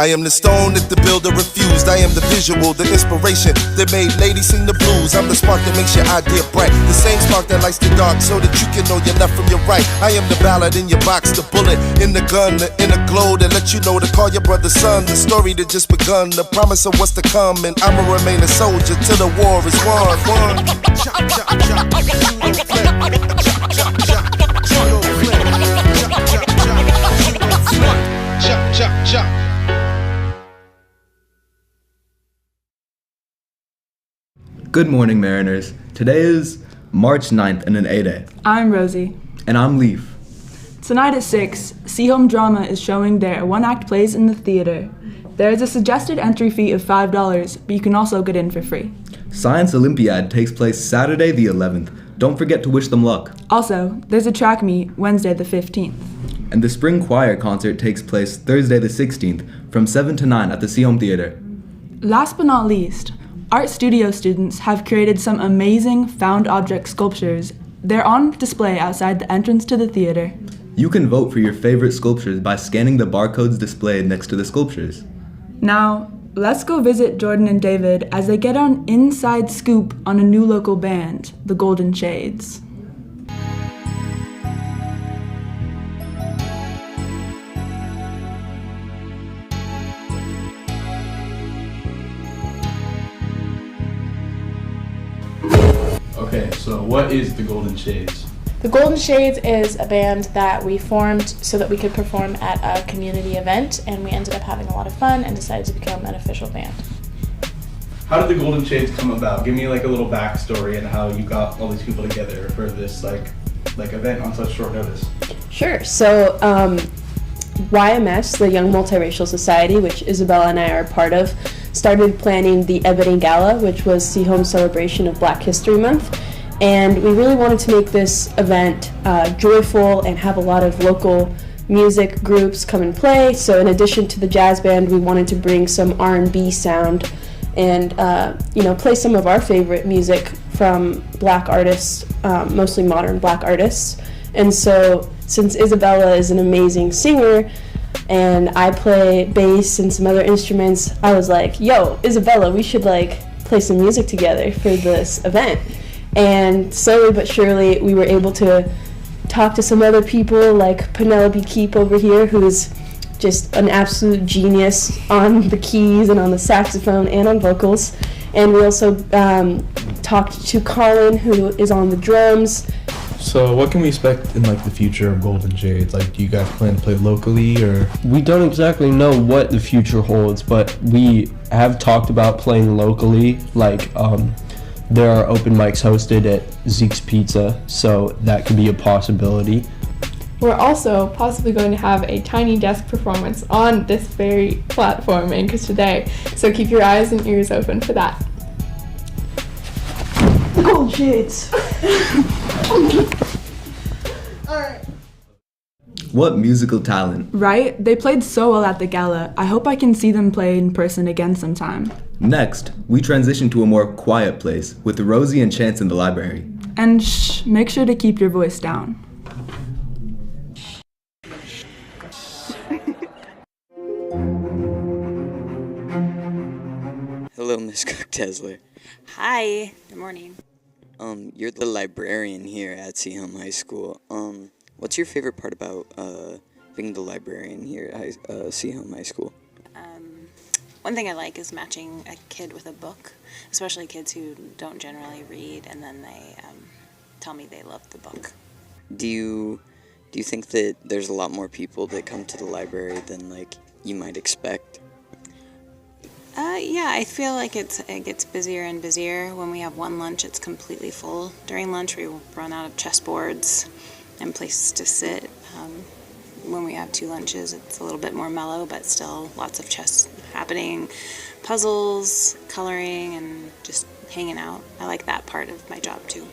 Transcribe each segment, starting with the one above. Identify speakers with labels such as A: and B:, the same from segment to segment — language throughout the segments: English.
A: I am the stone that the builder refused. I am the visual, the inspiration that made ladies sing the blues. I'm the spark that makes your idea bright, the same spark that lights the dark so that you can know your left from your right. I am the ballad in your box, the bullet in the gun, the inner glow that let you know to call your brother son. The story that just begun, the promise of what's to come, and I'ma remain a soldier till the war is won. Chop, chop, chop, judo flip. Chop, chop, chop, judo flip. Chop, chop, chop, judo flip. Chop, chop, chop.
B: Good morning, Mariners. Today is March 9th and an A-Day.
C: I'm Rosie.
B: And I'm Leaf.
C: Tonight at 6, See Home Drama is showing their one-act plays in the theater. There is a suggested entry fee of $5, but you can also get in for free.
B: Science Olympiad takes place Saturday the 11th. Don't forget to wish them luck.
C: Also, there's a track meet Wednesday the 15th.
B: And the Spring Choir concert takes place Thursday the 16th from 7 to 9 at the See Home Theater.
C: Last but not least, art studio students have created some amazing found object sculptures. They're on display outside the entrance to the theater.
B: You can vote for your favorite sculptures by scanning the barcodes displayed next to the sculptures.
C: Now, let's go visit Jordan and David as they get an inside scoop on a new local band, the Golden Shades.
D: Okay, so what is the Golden Shades?
E: The Golden Shades is a band that we formed so that we could perform at a community event, and we ended up having a lot of fun and decided to become an official band.
D: How did the Golden Shades come about? Give me like a little backstory and how you got all these people together for this like event on such short notice.
F: Sure. So YMS, the Young Multiracial Society, which Isabella and I are a part of, started planning the Ebony Gala, which was See Home's celebration of Black History Month. And we really wanted to make this event joyful and have a lot of local music groups come and play. So in addition to the jazz band, we wanted to bring some R&B sound and play some of our favorite music from Black artists, mostly modern Black artists. And so since Isabella is an amazing singer and I play bass and some other instruments, I was like, yo, Isabella, we should play some music together for this event. And slowly but surely, we were able to talk to some other people like Penelope Keep over here, who is just an absolute genius on the keys and on the saxophone and on vocals. And we also talked to Colin, who is on the drums.
G: So what can we expect in the future of Golden Shades? Do you guys plan to play locally, or?
H: We don't exactly know what the future holds, but we have talked about playing locally. There are open mics hosted at Zeke's Pizza, so that could be a possibility.
E: We're also possibly going to have a tiny desk performance on this very platform in Anchorage today, so keep your eyes and ears open for that.
C: Gold Shades!
E: Alright.
B: What musical talent?
C: Right? They played so well at the gala. I hope I can see them play in person again sometime.
B: Next, we transition to a more quiet place with Rosie and Chance in the library.
C: And shh, make sure to keep your voice down.
I: Hello, Miss Cook-Tesler.
J: Hi. Good morning.
I: You're the librarian here at See Home High School. What's your favorite part about being the librarian here at See Home High School?
J: One thing I like is matching a kid with a book, especially kids who don't generally read, and then they tell me they love the book.
I: Do you think that there's a lot more people that come to the library than you might expect?
J: Yeah, I feel like it gets busier and busier. When we have one lunch, it's completely full. During lunch, we run out of chessboards and places to sit. When we have two lunches, it's a little bit more mellow, but still lots of chess happening, puzzles, coloring, and just hanging out. I like that part of my job too.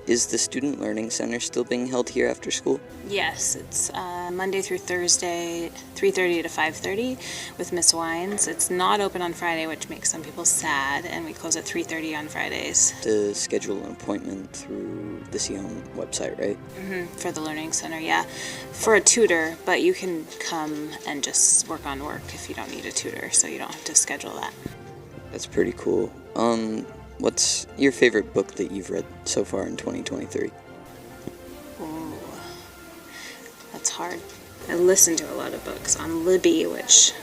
I: Is the Student Learning Center still being held here after school?
J: Yes, it's Monday through Thursday, 3:30 to 5:30 with Miss Wines. It's not open on Friday, which makes some people sad, and we close at 3:30 on Fridays.
I: To schedule an appointment through the CHOM website, right?
J: For the Learning Center, yeah. For a tutor, but you can come and just work on work if you don't need a tutor, so you don't have to schedule that.
I: That's pretty cool. What's your favorite book that you've read so far in 2023?
J: Ooh, that's hard. I listen to a lot of books on Libby, which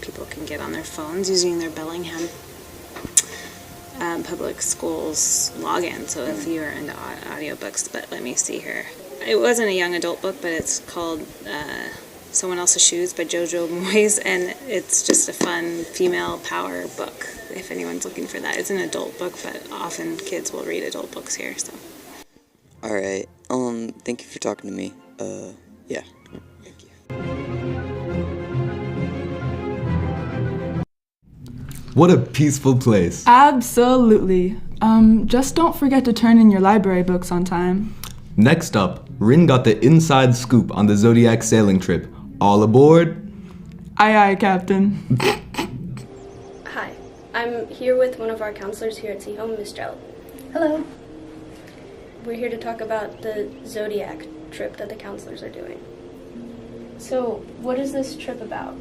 J: people can get on their phones using their Bellingham public schools login, so if you are into audiobooks, but let me see here. It wasn't a young adult book, but it's called Someone Else's Shoes by Jojo Moyes, and it's just a fun female power book if anyone's looking for that. It's an adult book, but often kids will read adult books here, so.
I: All right. Thank you for talking to me. Yeah. Thank you.
B: What a peaceful place.
C: Absolutely. Just don't forget to turn in your library books on time.
B: Next up, Rin got the inside scoop on the Zodiac sailing trip. All aboard?
C: Aye, aye, Captain.
K: Hi, I'm here with one of our counselors here at CHOM, Miss Jell.
L: Hello.
K: We're here to talk about the Zodiac trip that the counselors are doing. So, what is this trip about?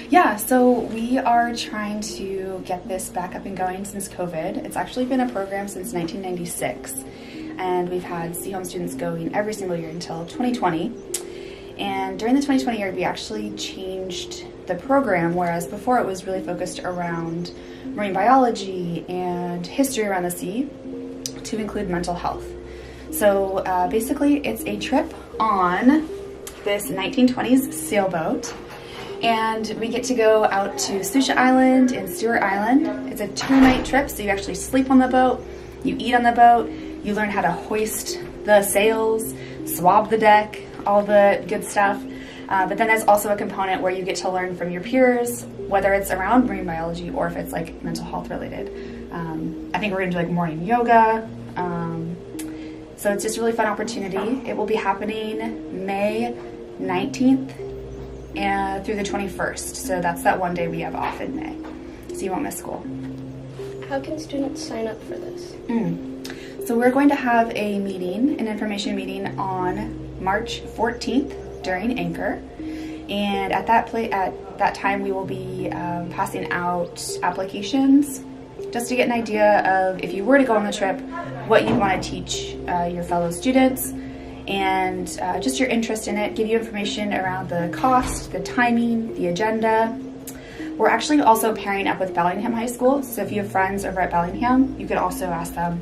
L: Yeah, so we are trying to get this back up and going since COVID. It's actually been a program since 1996, and we've had CHOM students going every single year until 2020. And during the 2020 year, we actually changed the program, whereas before it was really focused around marine biology and history around the sea, to include mental health. So basically, it's a trip on this 1920s sailboat, and we get to go out to Susha Island and Stewart Island. It's a 2-night trip, so you actually sleep on the boat, you eat on the boat, you learn how to hoist the sails, swab the deck, all the good stuff. But then there's also a component where you get to learn from your peers, whether it's around marine biology or if it's like mental health related. I think we're gonna do like morning yoga. So it's just a really fun opportunity. It will be happening May 19th through the 21st. So that's that one day we have off in May. So you won't miss school.
K: How can students sign up for this?
L: So we're going to have a meeting, an information meeting on March 14th during Anchor. And at that time we will be passing out applications just to get an idea of, if you were to go on the trip, what you'd want to teach your fellow students, and just your interest in it, give you information around the cost, the timing, the agenda. We're actually also pairing up with Bellingham High School, so if you have friends over at Bellingham, you could also ask them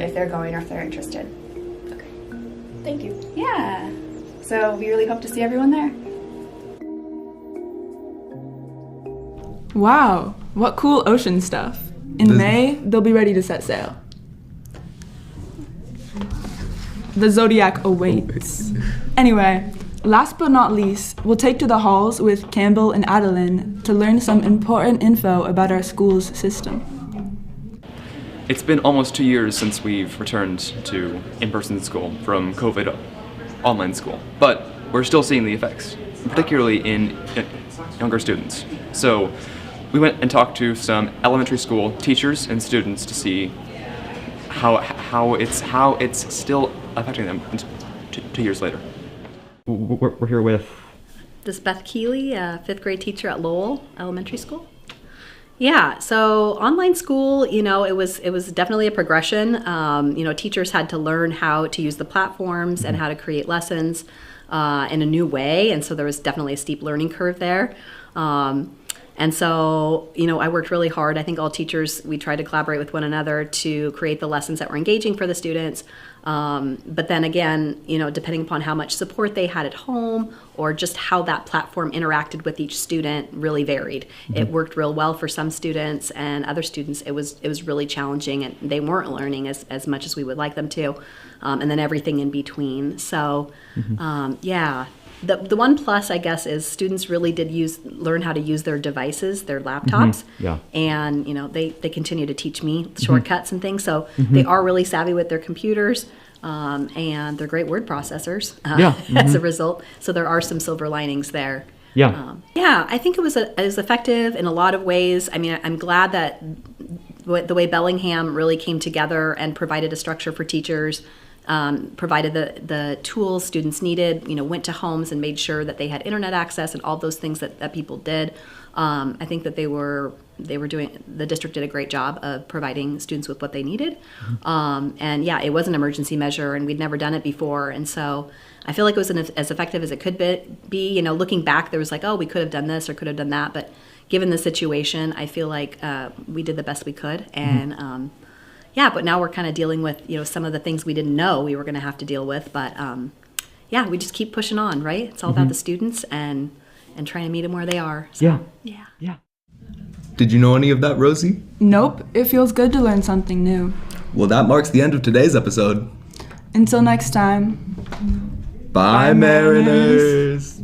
L: if they're going or if they're interested.
K: Okay, thank you.
L: Yeah, so we really hope to see everyone there.
C: Wow, what cool ocean stuff. In May, they'll be ready to set sail. The Zodiac awaits. Anyway, last but not least, we'll take to the halls with Campbell and Adeline to learn some important info about our school's system.
M: It's been almost 2 years since we've returned to in-person school from COVID online school, but we're still seeing the effects, particularly in younger students. So we went and talked to some elementary school teachers and students to see how it's still affecting them 2 years later. We're here with
N: This is Beth Keeley, a 5th grade teacher at Lowell Elementary School. Yeah, so online school, it was definitely a progression. Teachers had to learn how to use the platforms and how to create lessons in a new way, and so there was definitely a steep learning curve there. And so, I worked really hard. I think all teachers, we tried to collaborate with one another to create the lessons that were engaging for the students. But then again, depending upon how much support they had at home or just how that platform interacted with each student really varied. Mm-hmm. It worked real well for some students, and other students, it was really challenging, and they weren't learning as much as we would like them to. And then everything in between. So, yeah. The one plus, I guess, is students really did learn how to use their devices, their laptops.
O: Yeah.
N: And, they continue to teach me shortcuts and things. So they are really savvy with their computers. And they're great word processors as a result. So there are some silver linings there.
O: Yeah.
N: I think it was effective in a lot of ways. I mean, I'm glad that the way Bellingham really came together and provided a structure for teachers, provided the tools students needed, went to homes and made sure that they had internet access and all those things that people did. I think that the district did a great job of providing students with what they needed. And it was an emergency measure, and we'd never done it before. And so I feel like it was as effective as it could be. Looking back, there was like, oh, we could have done this or could have done that. But given the situation, I feel like we did the best we could. And but now we're kind of dealing with, some of the things we didn't know we were going to have to deal with. But we just keep pushing on, right? It's all about the students and trying to meet them where they are. So,
O: Yeah.
B: Did you know any of that, Rosie?
C: Nope, it feels good to learn something new.
B: Well, that marks the end of today's episode.
C: Until next time.
B: Bye, Mariners.